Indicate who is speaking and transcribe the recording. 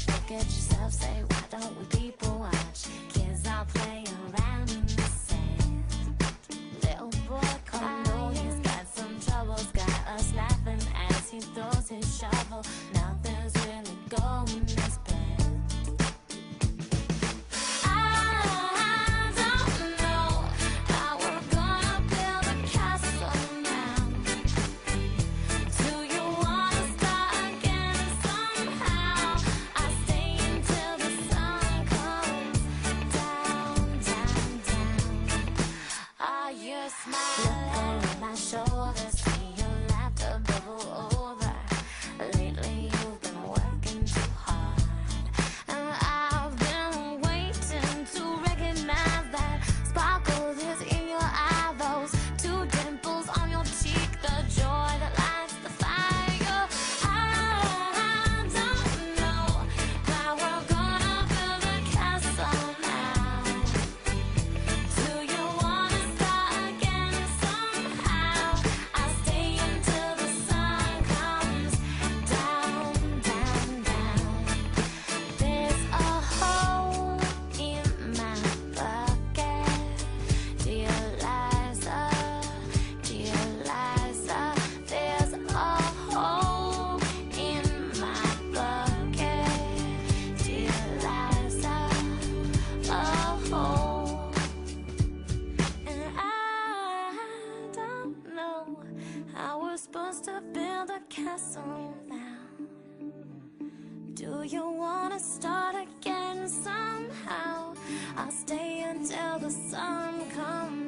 Speaker 1: Look at yourself, say, why don't we people watch? Kids all play around in the sand. Little boy crying, he's got some troubles, got us laughing as he throws his shovel. Nothing's really going as planned. Look over my shoulders, see your laughter bubble over. Lately you've been working too hard, and I've been waiting to recognize that sparkle is in your eye, those two dimples on your cheek, the joy that lights the fire. I don't know how we're gonna build a castle now. Do you wanna start again somehow? I'll stay until the sun comes down, down, down. There's a hole in my bucket. Dear Liza, dear Liza. There's a hole in my bucket. Dear Liza, a hole. And I don't know how we're supposed to build a castle now. Do you wanna start again somehow? I'll stay until the sun comes